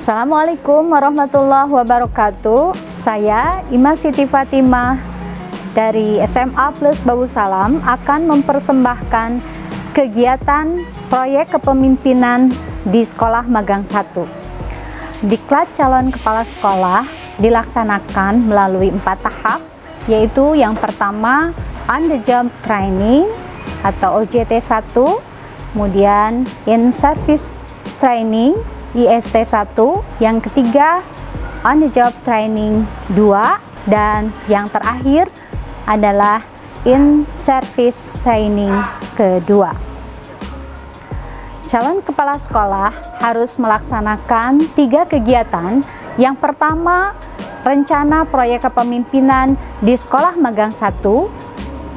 Assalamualaikum warahmatullahi wabarakatuh. Saya Ima Siti Fatimah dari SMA Plus Babu Salam akan mempersembahkan kegiatan proyek kepemimpinan di Sekolah Magang 1. Diklat calon kepala sekolah dilaksanakan melalui 4 tahap, yaitu yang pertama on the job training atau OJT 1, kemudian in service training IST 1, yang ketiga on the job training 2, dan yang terakhir adalah in service training kedua. Calon kepala sekolah harus melaksanakan 3 kegiatan. Yang pertama, rencana proyek kepemimpinan di Sekolah Magang 1.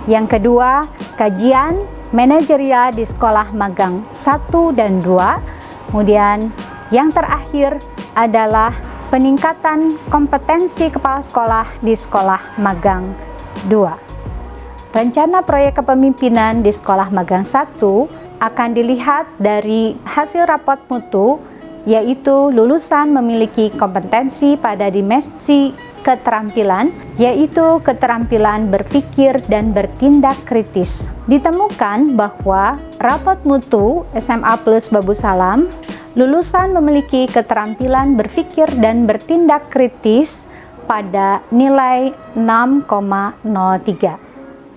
Yang kedua, kajian manajerial di Sekolah Magang 1 dan 2. Kemudian yang terakhir adalah peningkatan kompetensi kepala sekolah di Sekolah Magang 2. Rencana proyek kepemimpinan di Sekolah Magang 1 akan dilihat dari hasil rapot mutu, yaitu lulusan memiliki kompetensi pada dimensi keterampilan, yaitu keterampilan berpikir dan bertindak kritis. Ditemukan bahwa rapot mutu SMA Plus Babu Salam, lulusan memiliki keterampilan berpikir dan bertindak kritis pada nilai 6,03.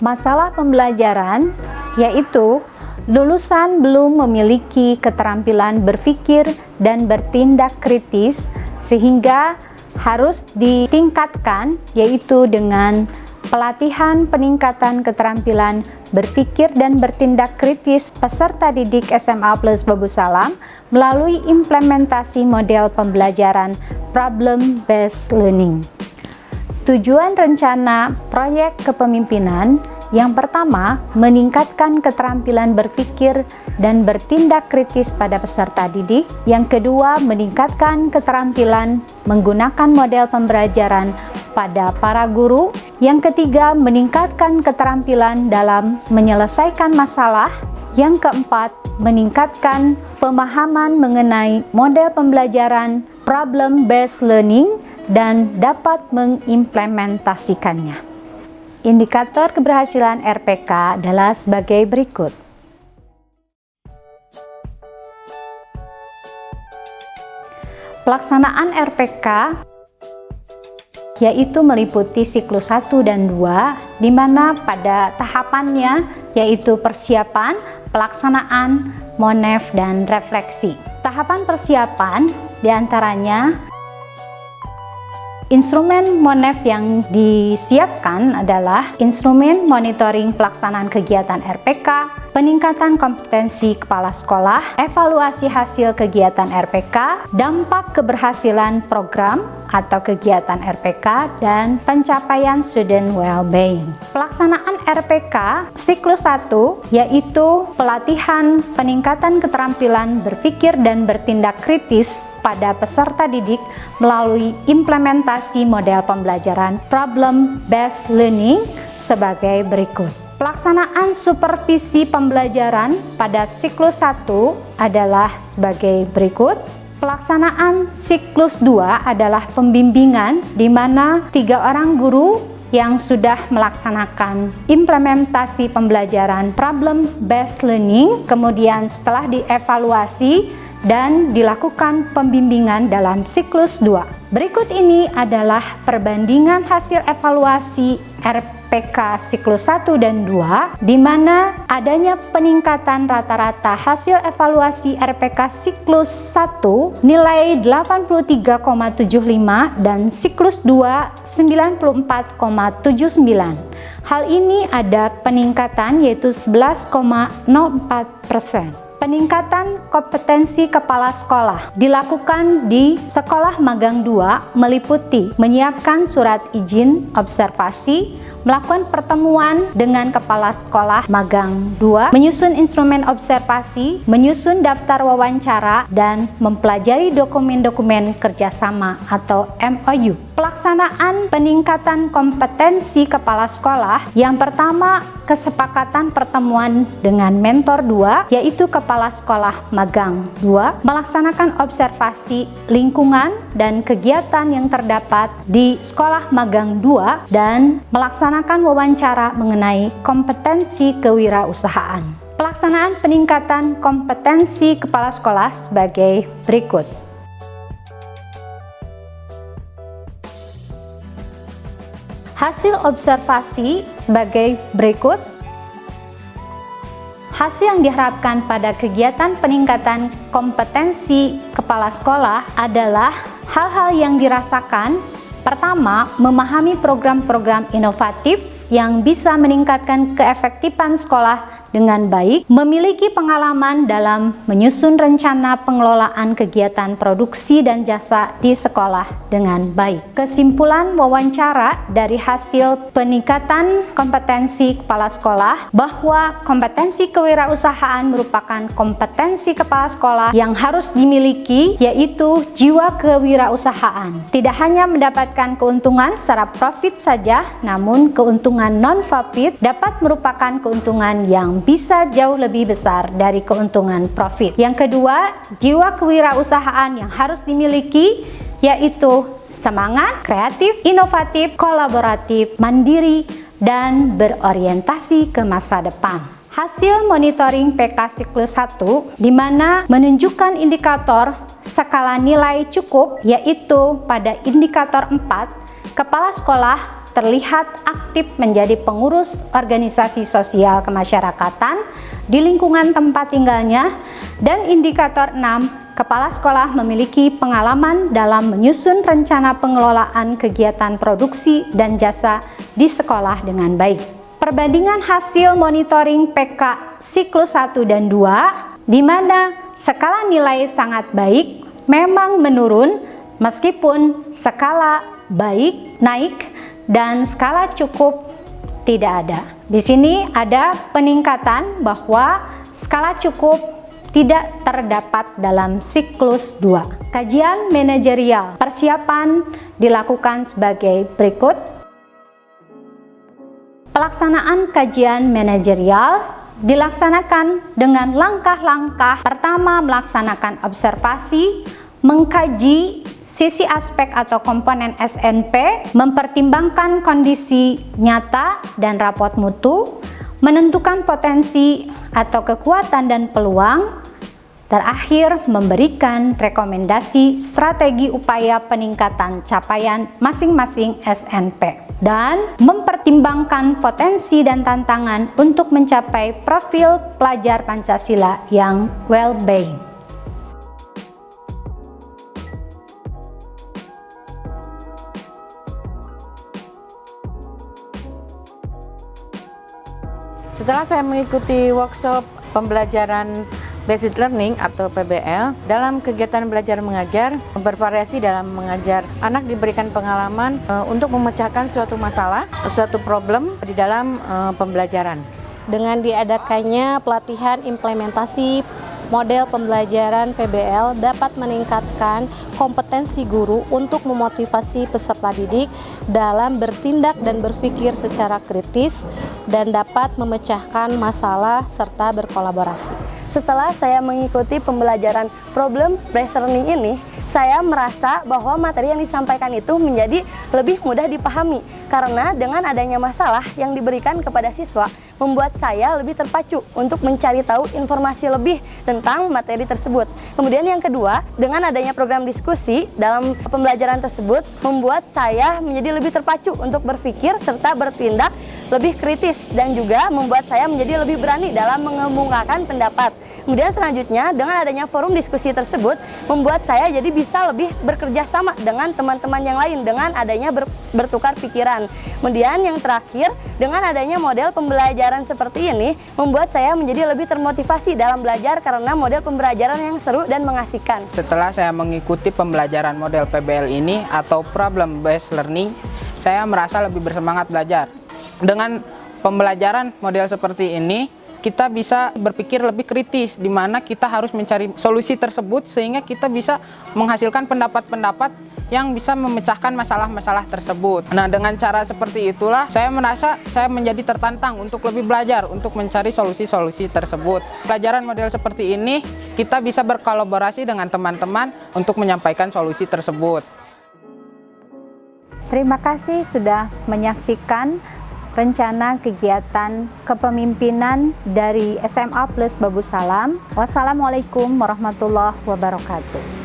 Masalah pembelajaran yaitu lulusan belum memiliki keterampilan berpikir dan bertindak kritis, sehingga harus ditingkatkan, yaitu dengan pelatihan peningkatan keterampilan berpikir dan bertindak kritis peserta didik SMA Plus Babu Salam melalui implementasi model pembelajaran problem based learning. Tujuan rencana proyek kepemimpinan yang pertama, meningkatkan keterampilan berpikir dan bertindak kritis pada peserta didik. Yang kedua, meningkatkan keterampilan menggunakan model pembelajaran pada para guru. Yang ketiga, meningkatkan keterampilan dalam menyelesaikan masalah. Yang keempat, meningkatkan pemahaman mengenai model pembelajaran problem based learning dan dapat mengimplementasikannya. Indikator keberhasilan RPK adalah sebagai berikut. Pelaksanaan RPK yaitu meliputi siklus 1 dan 2, di mana pada tahapannya yaitu persiapan, pelaksanaan, monef, dan refleksi. Tahapan persiapan diantaranya instrumen monef yang disiapkan adalah instrumen monitoring pelaksanaan kegiatan RPK, peningkatan kompetensi kepala sekolah, evaluasi hasil kegiatan RPK, dampak keberhasilan program atau kegiatan RPK, dan pencapaian student well-being. Pelaksanaan RPK siklus 1 yaitu pelatihan peningkatan keterampilan berpikir dan bertindak kritis pada peserta didik melalui implementasi model pembelajaran problem based learning sebagai berikut. Pelaksanaan supervisi pembelajaran pada siklus 1 adalah sebagai berikut. Pelaksanaan siklus 2 adalah pembimbingan, di mana 3 orang guru yang sudah melaksanakan implementasi pembelajaran problem based learning, kemudian setelah dievaluasi dan dilakukan pembimbingan dalam siklus 2. Berikut ini adalah perbandingan hasil evaluasi RPK siklus 1 dan 2, di mana adanya peningkatan rata-rata hasil evaluasi RPK siklus 1 nilai 83,75 dan siklus 2 94,79. Hal ini ada peningkatan yaitu 11,04%. Peningkatan kompetensi kepala sekolah dilakukan di Sekolah Magang 2 meliputi menyiapkan surat izin observasi, melakukan pertemuan dengan kepala sekolah magang 2, menyusun instrumen observasi, menyusun daftar wawancara, dan mempelajari dokumen-dokumen kerjasama atau MOU. Pelaksanaan peningkatan kompetensi kepala sekolah, yang pertama kesepakatan pertemuan dengan mentor 2, yaitu kepala Kepala Sekolah Magang 2 melaksanakan observasi lingkungan dan kegiatan yang terdapat di Sekolah Magang 2 dan melaksanakan wawancara mengenai kompetensi kewirausahaan. Pelaksanaan peningkatan kompetensi kepala sekolah sebagai berikut. Hasil observasi sebagai berikut. Hasil yang diharapkan pada kegiatan peningkatan kompetensi kepala sekolah adalah hal-hal yang dirasakan. Pertama, memahami program-program inovatif yang bisa meningkatkan keefektifan sekolah dengan baik, memiliki pengalaman dalam menyusun rencana pengelolaan kegiatan produksi dan jasa di sekolah dengan baik. Kesimpulan wawancara dari hasil peningkatan kompetensi kepala sekolah bahwa kompetensi kewirausahaan merupakan kompetensi kepala sekolah yang harus dimiliki, yaitu jiwa kewirausahaan. Tidak hanya mendapatkan keuntungan secara profit saja, namun keuntungan non-profit dapat merupakan keuntungan yang bisa jauh lebih besar dari keuntungan profit. Yang kedua, jiwa kewirausahaan yang harus dimiliki yaitu semangat, kreatif, inovatif, kolaboratif, mandiri, dan berorientasi ke masa depan. Hasil monitoring PK siklus 1 di mana menunjukkan indikator skala nilai cukup, yaitu pada indikator 4, kepala sekolah terlihat aktif menjadi pengurus organisasi sosial kemasyarakatan di lingkungan tempat tinggalnya, dan indikator 6, kepala sekolah memiliki pengalaman dalam menyusun rencana pengelolaan kegiatan produksi dan jasa di sekolah dengan baik. Perbandingan hasil monitoring PK siklus 1 dan 2 di mana skala nilai sangat baik memang menurun, meskipun skala baik naik dan skala cukup tidak ada. Di sini ada peningkatan bahwa skala cukup tidak terdapat dalam siklus 2. Kajian manajerial persiapan dilakukan sebagai berikut. Pelaksanaan kajian manajerial dilaksanakan dengan langkah-langkah. Pertama, melaksanakan observasi, mengkaji sisi aspek atau komponen SNP, mempertimbangkan kondisi nyata dan rapot mutu, menentukan potensi atau kekuatan dan peluang, terakhir memberikan rekomendasi strategi upaya peningkatan capaian masing-masing SNP, dan mempertimbangkan potensi dan tantangan untuk mencapai profil pelajar Pancasila yang well-being. Setelah saya mengikuti workshop pembelajaran Basic Learning atau PBL, dalam kegiatan belajar mengajar bervariasi dalam mengajar. Anak diberikan pengalaman untuk memecahkan suatu masalah, suatu problem di dalam pembelajaran. Dengan diadakannya pelatihan implementasi model pembelajaran PBL dapat meningkatkan kompetensi guru untuk memotivasi peserta didik dalam bertindak dan berpikir secara kritis dan dapat memecahkan masalah serta berkolaborasi. Setelah saya mengikuti pembelajaran problem based learning ini, saya merasa bahwa materi yang disampaikan itu menjadi lebih mudah dipahami karena dengan adanya masalah yang diberikan kepada siswa membuat saya lebih terpacu untuk mencari tahu informasi lebih tentang materi tersebut. Kemudian yang kedua, dengan adanya program diskusi dalam pembelajaran tersebut membuat saya menjadi lebih terpacu untuk berpikir serta bertindak lebih kritis dan juga membuat saya menjadi lebih berani dalam mengemukakan pendapat. Kemudian selanjutnya dengan adanya forum diskusi tersebut membuat saya jadi bisa lebih bekerja sama dengan teman-teman yang lain dengan adanya bertukar pikiran. Kemudian yang terakhir, dengan adanya model pembelajaran seperti ini membuat saya menjadi lebih termotivasi dalam belajar karena model pembelajaran yang seru dan mengasihkan. Setelah saya mengikuti pembelajaran model PBL ini atau problem based learning, saya merasa lebih bersemangat belajar. Dengan pembelajaran model seperti ini, kita bisa berpikir lebih kritis, di mana kita harus mencari solusi tersebut sehingga kita bisa menghasilkan pendapat-pendapat yang bisa memecahkan masalah-masalah tersebut. Nah, dengan cara seperti itulah saya merasa saya menjadi tertantang untuk lebih belajar untuk mencari solusi-solusi tersebut. Pelajaran model seperti ini kita bisa berkolaborasi dengan teman-teman untuk menyampaikan solusi tersebut. Terima kasih sudah menyaksikan rencana kegiatan kepemimpinan dari SMA Plus Babu Salam. Wassalamualaikum warahmatullahi wabarakatuh.